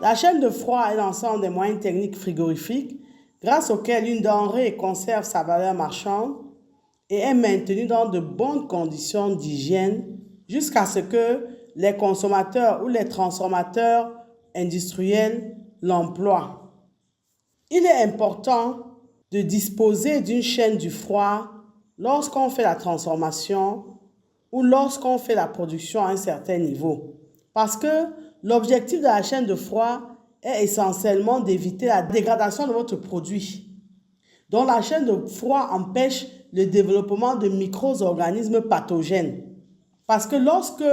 La chaîne de froid est l'ensemble des moyens techniques frigorifiques grâce auxquels une denrée conserve sa valeur marchande et est maintenue dans de bonnes conditions d'hygiène jusqu'à ce que les consommateurs ou les transformateurs industriels l'emploient. Il est important de disposer d'une chaîne du froid lorsqu'on fait la transformation ou lorsqu'on fait la production à un certain niveau. Parce que l'objectif de la chaîne de froid est essentiellement d'éviter la dégradation de votre produit. Donc la chaîne de froid empêche le développement de micro-organismes pathogènes. Parce que lorsque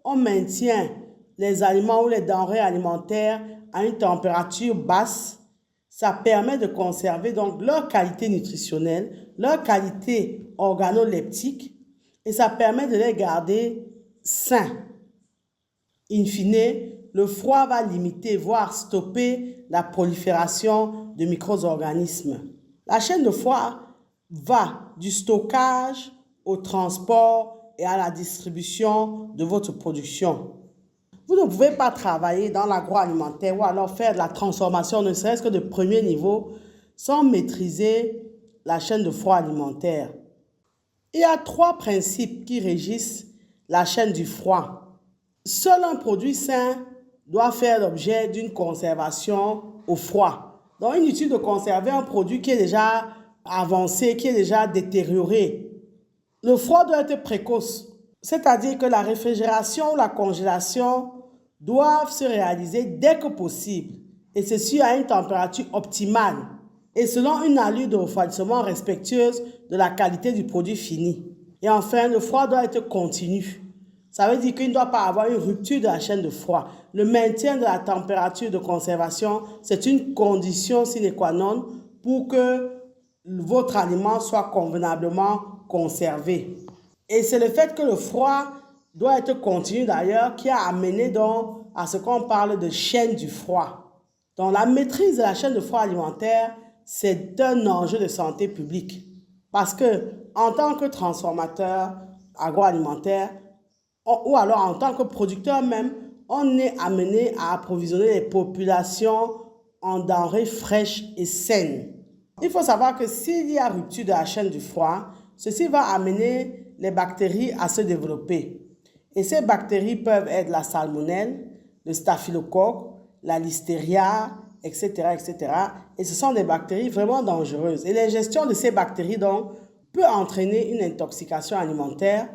on maintient les aliments ou les denrées alimentaires à une température basse, ça permet de conserver donc leur qualité nutritionnelle, leur qualité organoleptique et ça permet de les garder sains. In fine, le froid va limiter, voire stopper la prolifération de micro-organismes. La chaîne de froid va du stockage au transport et à la distribution de votre production. Vous ne pouvez pas travailler dans l'agroalimentaire ou alors faire de la transformation, ne serait-ce que de premier niveau, sans maîtriser la chaîne de froid alimentaire. Il y a 3 principes qui régissent la chaîne du froid. Seul un produit sain doit faire l'objet d'une conservation au froid. Donc, inutile de conserver un produit qui est déjà avancé, qui est déjà détérioré. Le froid doit être précoce, c'est-à-dire que la réfrigération ou la congélation doivent se réaliser dès que possible, et ceci à une température optimale et selon une allure de refroidissement respectueuse de la qualité du produit fini. Et enfin, le froid doit être continu. Ça veut dire qu'il ne doit pas avoir une rupture de la chaîne de froid. Le maintien de la température de conservation, c'est une condition sine qua non pour que votre aliment soit convenablement conservé. Et c'est le fait que le froid doit être continu d'ailleurs qui a amené donc à ce qu'on parle de chaîne du froid. Donc la maîtrise de la chaîne de froid alimentaire, c'est un enjeu de santé publique. Parce que en tant que transformateur agroalimentaire, ou alors en tant que producteur même, on est amené à approvisionner les populations en denrées fraîches et saines. Il faut savoir que s'il y a rupture de la chaîne du froid, ceci va amener les bactéries à se développer. Et ces bactéries peuvent être la salmonelle, le staphylocoque, la listeria, etc., etc. Et ce sont des bactéries vraiment dangereuses. Et l'ingestion de ces bactéries donc peut entraîner une intoxication alimentaire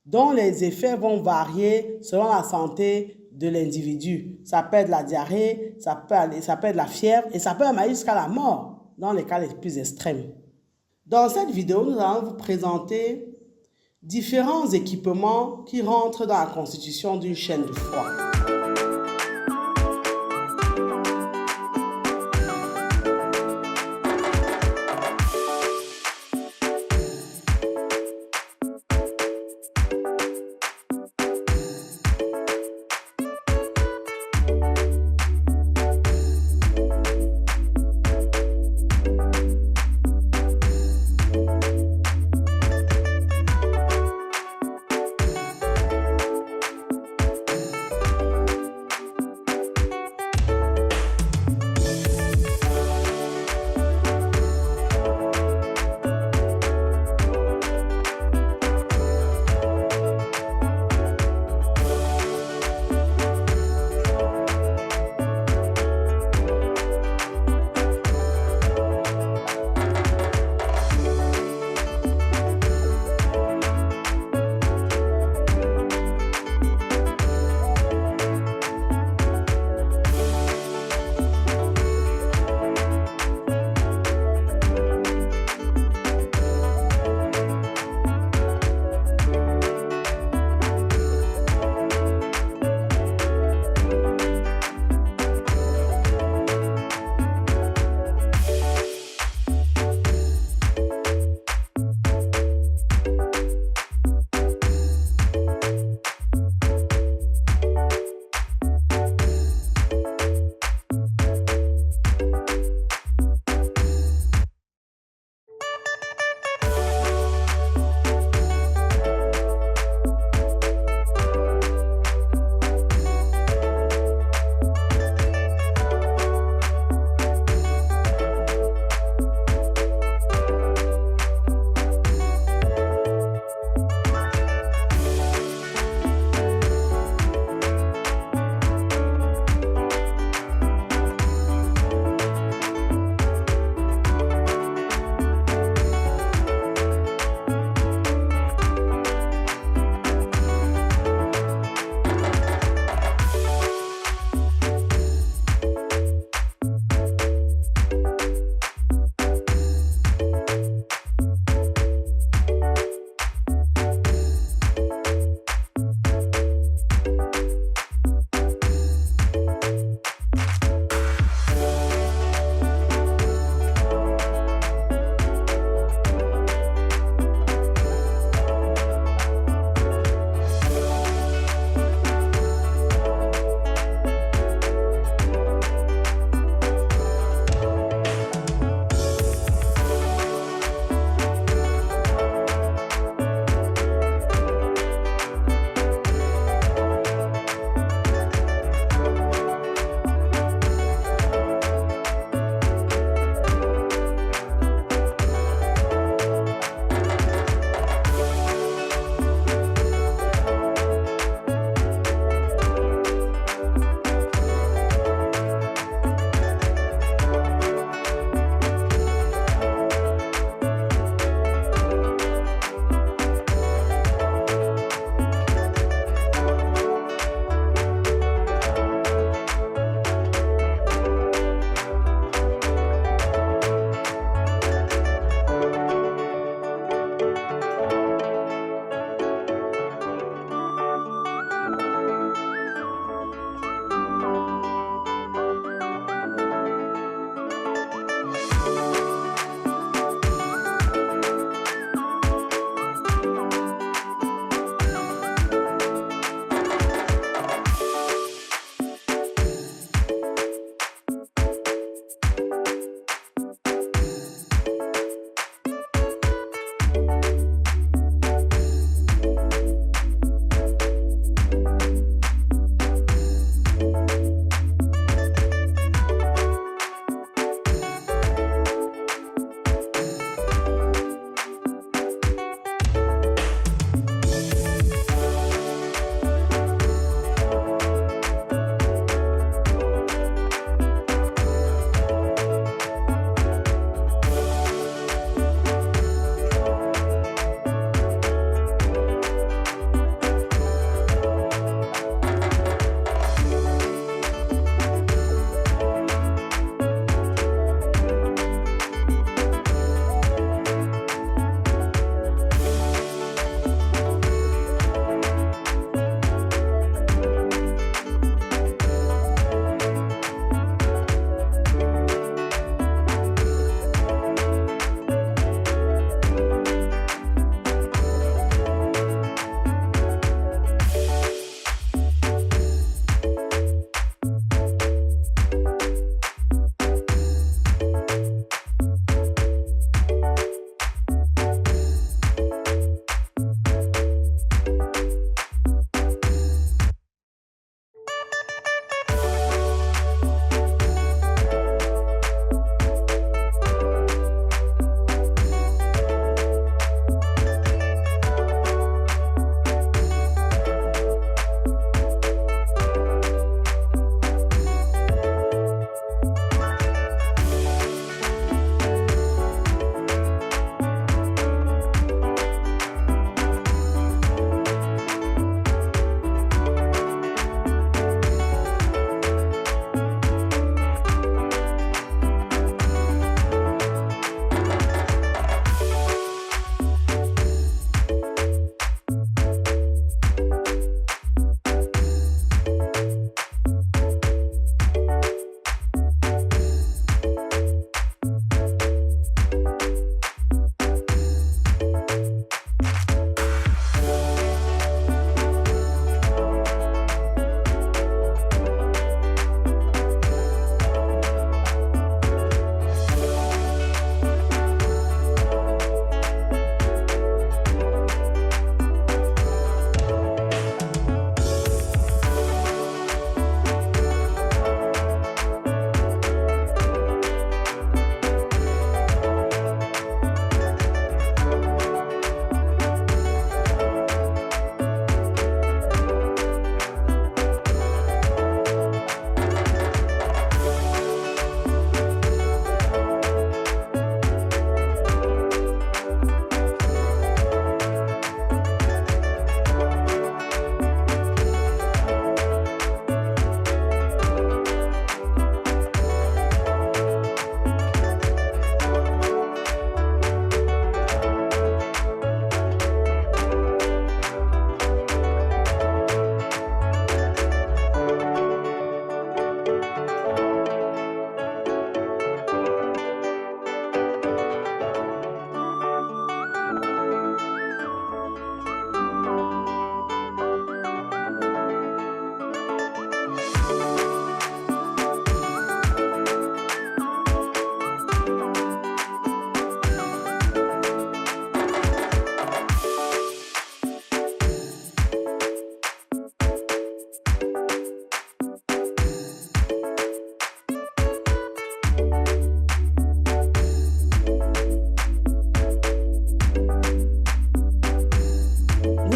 dont les effets vont varier selon la santé de l'individu. Ça peut être la diarrhée, ça peut être la fièvre et ça peut aller jusqu'à la mort dans les cas les plus extrêmes. Dans cette vidéo, nous allons vous présenter différents équipements qui rentrent dans la constitution d'une chaîne de froid.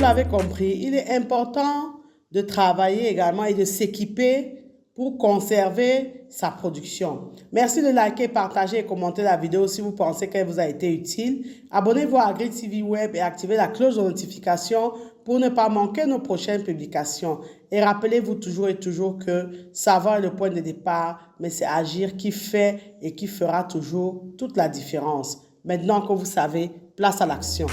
l'avez compris, il est important de travailler également et de s'équiper pour conserver sa production. Merci de liker, partager et commenter la vidéo si vous pensez qu'elle vous a été utile. Abonnez-vous à Agri TV Web et activez la cloche de notification pour ne pas manquer nos prochaines publications. Et rappelez-vous toujours et toujours que savoir est le point de départ, mais c'est agir qui fait et qui fera toujours toute la différence. Maintenant que vous savez, place à l'action.